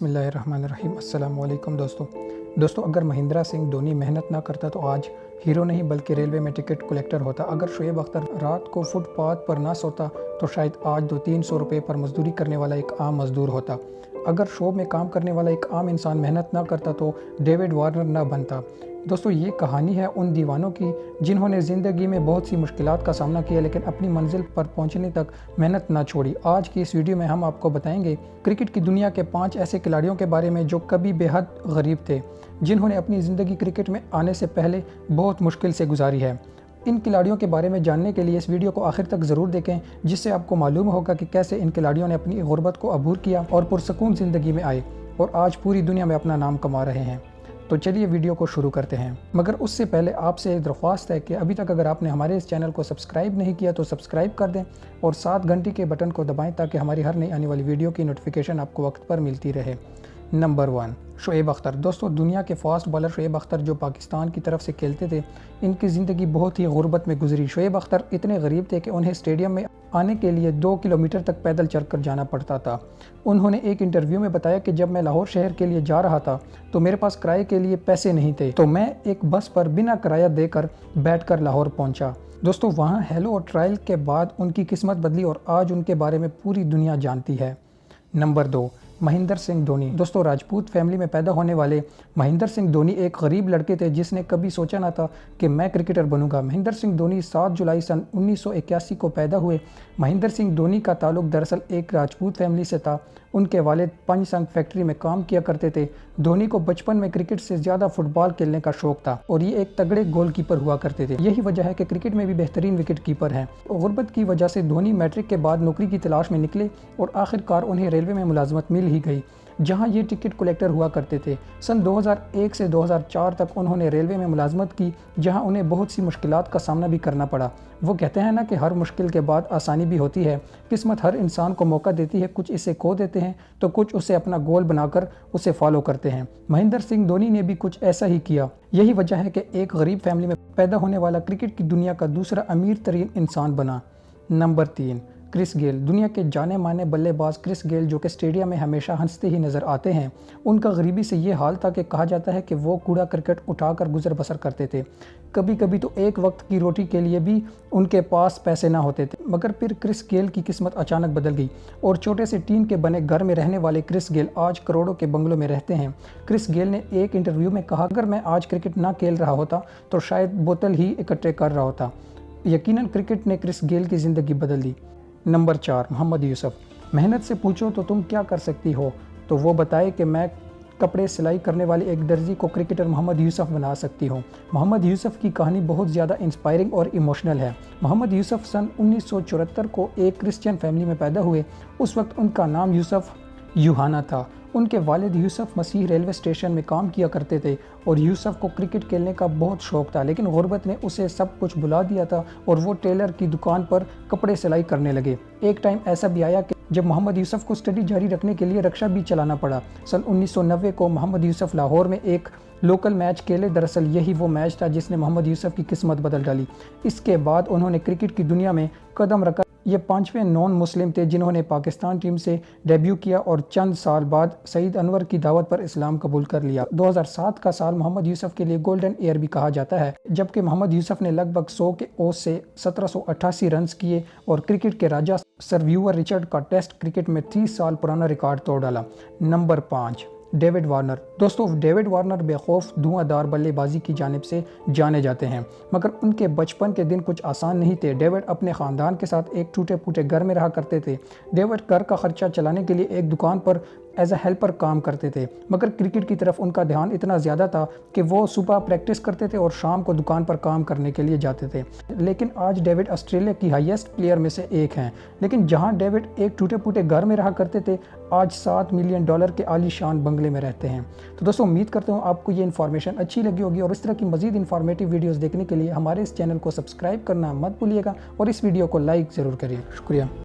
बिस्मिल्लाहिर्रहमानिर्रहीम। अस्सलाम वालेकुम दोस्तों, अगर महेंद्र सिंह धोनी मेहनत ना करता तो आज हीरो नहीं बल्कि रेलवे में टिकट कलेक्टर होता। अगर शोएब अख्तर रात को फुटपाथ पर ना सोता तो शायद आज 200-300 रुपये पर मजदूरी करने वाला एक आम मजदूर होता। अगर शो में काम करने वाला एक आम इंसान मेहनत ना करता तो डेविड वार्नर ना बनता। दोस्तों, ये कहानी है उन दीवानों की जिन्होंने ज़िंदगी में बहुत सी मुश्किलात का सामना किया लेकिन अपनी मंजिल पर पहुंचने तक मेहनत ना छोड़ी। आज की इस वीडियो में हम आपको बताएंगे क्रिकेट की दुनिया के 5 ऐसे खिलाड़ियों के बारे में जो कभी बेहद गरीब थे, जिन्होंने अपनी ज़िंदगी क्रिकेट में आने से पहले बहुत मुश्किल से गुजारी है। इन खिलाड़ियों के बारे में जानने के लिए इस वीडियो को आखिर तक ज़रूर देखें, जिससे आपको मालूम होगा कि कैसे इन खिलाड़ियों ने अपनी गुर्बत को अबूर किया और पुरसकून ज़िंदगी में आए और आज पूरी दुनिया में अपना नाम कमा रहे हैं। तो चलिए वीडियो को शुरू करते हैं, मगर उससे पहले आपसे एक दरख्वास्त है कि अभी तक अगर आपने हमारे इस चैनल को सब्सक्राइब नहीं किया तो सब्सक्राइब कर दें और साथ घंटी के बटन को दबाएं ताकि हमारी हर नई आने वाली वीडियो की नोटिफिकेशन आपको वक्त पर मिलती रहे। नंबर 1, शोएब अख्तर। दोस्तों, दुनिया के फास्ट बॉलर शोएब अख्तर जो पाकिस्तान की तरफ से खेलते थे, इनकी ज़िंदगी बहुत ही गुर्बत में गुजरी। शोएब अख्तर इतने गरीब थे कि उन्हें स्टेडियम में आने के लिए 2 किलोमीटर तक पैदल चलकर जाना पड़ता था। उन्होंने एक इंटरव्यू में बताया कि जब मैं लाहौर शहर के लिए जा रहा था तो मेरे पास किराए के लिए पैसे नहीं थे, तो मैं एक बस पर बिना किराया देकर बैठकर लाहौर पहुंचा। दोस्तों, वहां हेलो और ट्रायल के बाद उनकी किस्मत बदली और आज उनके बारे में पूरी दुनिया जानती है। नंबर 2, महेंद्र सिंह धोनी। दोस्तों, राजपूत फैमिली में पैदा होने वाले महेंद्र सिंह धोनी एक गरीब लड़के थे जिसने कभी सोचा ना था कि मैं क्रिकेटर बनूंगा। महेंद्र सिंह धोनी 7 जुलाई सन 1981 को पैदा हुए। महेंद्र सिंह धोनी का ताल्लुक दरअसल एक राजपूत फैमिली से था। उनके वालिद पंचसंग फैक्ट्री में काम किया करते थे। धोनी को बचपन में क्रिकेट से ज़्यादा फुटबॉल खेलने का शौक था और ये एक तगड़े गोलकीपर हुआ करते थे। यही वजह है कि क्रिकेट में भी बेहतरीन विकेट कीपर हैं। गुर्बत की वजह से धोनी मैट्रिक के बाद नौकरी की तलाश में निकले और आखिरकार उन्हें रेलवे में मुलाजमत मिल ही गई, जहां ये टिकट कलेक्टर हुआ करते थे। सन 2001 से 2004 तक उन्होंने रेलवे में मुलाजमत की, जहां उन्हें बहुत सी मुश्किलात का सामना भी करना पड़ा। वो कहते हैं ना कि हर मुश्किल के बाद आसानी भी होती है। किस्मत हर इंसान को मौका देती है, कुछ इसे खो देते हैं तो कुछ उसे अपना गोल बनाकर उसे फॉलो करते हैं। महेंद्र सिंह धोनी ने भी कुछ ऐसा ही किया। यही वजह है कि एक गरीब फैमिली में पैदा होने वाला क्रिकेट की दुनिया का दूसरा अमीर तरीन इंसान बना। Number 3, Chris Gayle. दुनिया के जाने माने बल्लेबाज क्रिस गेल, जो कि स्टेडियम में हमेशा हंसते ही नज़र आते हैं, उनका गरीबी से ये हाल था कि कहा जाता है कि वो कूड़ा क्रिकेट उठाकर गुजर बसर करते थे। कभी कभी तो एक वक्त की रोटी के लिए भी उनके पास पैसे ना होते थे। मगर फिर क्रिस गेल की किस्मत अचानक बदल गई और छोटे से टीन के बने घर में रहने वाले क्रिस गेल आज करोड़ों के बंगलों में रहते हैं। क्रिस गेल ने एक इंटरव्यू में कहा, अगर मैं आज क्रिकेट ना खेल रहा होता तो शायद बोतल ही इकट्ठे कर रहा होता। यकीनन क्रिकेट ने क्रिस गेल की ज़िंदगी बदल दी। नंबर 4, मोहम्मद यूसुफ। मेहनत से पूछो तो तुम क्या कर सकती हो, तो वो बताए कि मैं कपड़े सिलाई करने वाले एक दर्जी को क्रिकेटर मोहम्मद यूसुफ बना सकती हूँ। मोहम्मद यूसुफ की कहानी बहुत ज़्यादा इंस्पायरिंग और इमोशनल है। मोहम्मद यूसुफ सन 1974 को एक क्रिश्चियन फैमिली में पैदा हुए। उस वक्त उनका नाम यूसुफ यूहाना था। उनके वालिद यूसुफ मसीह रेलवे स्टेशन में काम किया करते थे और यूसुफ को क्रिकेट खेलने का बहुत शौक था, लेकिन गुर्बत ने उसे सब कुछ भुला दिया था और वो टेलर की दुकान पर कपड़े सिलाई करने लगे। एक टाइम ऐसा भी आया कि जब मोहम्मद यूसुफ को स्टडी जारी रखने के लिए रिक्शा भी चलाना पड़ा। सन 1990 को मोहम्मद यूसुफ लाहौर में एक लोकल मैच खेले। दरअसल यही वो मैच था जिसने मोहम्मद यूसुफ की किस्मत बदल डाली। इसके बाद उन्होंने क्रिकेट की दुनिया में कदम रखा। ये 5वें नॉन मुस्लिम थे जिन्होंने पाकिस्तान टीम से डेब्यू किया और चंद साल बाद सईद अनवर की दावत पर इस्लाम कबूल कर लिया। 2007 का साल मोहम्मद यूसुफ के लिए गोल्डन ईयर भी कहा जाता है, जबकि मोहम्मद यूसुफ ने लगभग 100 के ओस से 1788 रन किए और क्रिकेट के राजा सर व्यूअर रिचर्ड का टेस्ट क्रिकेट में 30 साल पुराना रिकॉर्ड तोड़ डाला। Number 5, David Warner. दोस्तों, डेविड वार्नर बेखौफ धुआंधार बल्लेबाजी की जानिब से जाने जाते हैं, मगर उनके बचपन के दिन कुछ आसान नहीं थे। डेविड अपने ख़ानदान के साथ एक टूटे फूटे घर में रहा करते थे। डेविड घर का खर्चा चलाने के लिए एक दुकान पर एज अ हेल्पर काम करते थे, मगर क्रिकेट की तरफ उनका ध्यान इतना ज़्यादा था कि वो सुबह प्रैक्टिस करते थे और शाम को दुकान पर काम करने के लिए जाते थे। लेकिन आज डेविड ऑस्ट्रेलिया की हाईएस्ट प्लेयर में से एक हैं। लेकिन जहां डेविड एक टूटे फूटे घर में रहा करते थे, आज $7 मिलियन के आलीशान बंगले में रहते हैं। तो दोस्तों, उम्मीद करता हूँ आपको ये इन्फॉर्मेशन अच्छी लगी होगी और इस तरह की मज़ीद इन्फॉर्मेटिव वीडियोज़ देखने के लिए हमारे इस चैनल को सब्सक्राइब करना मत भूलिएगा और इस वीडियो को लाइक ज़रूर करिए। शुक्रिया।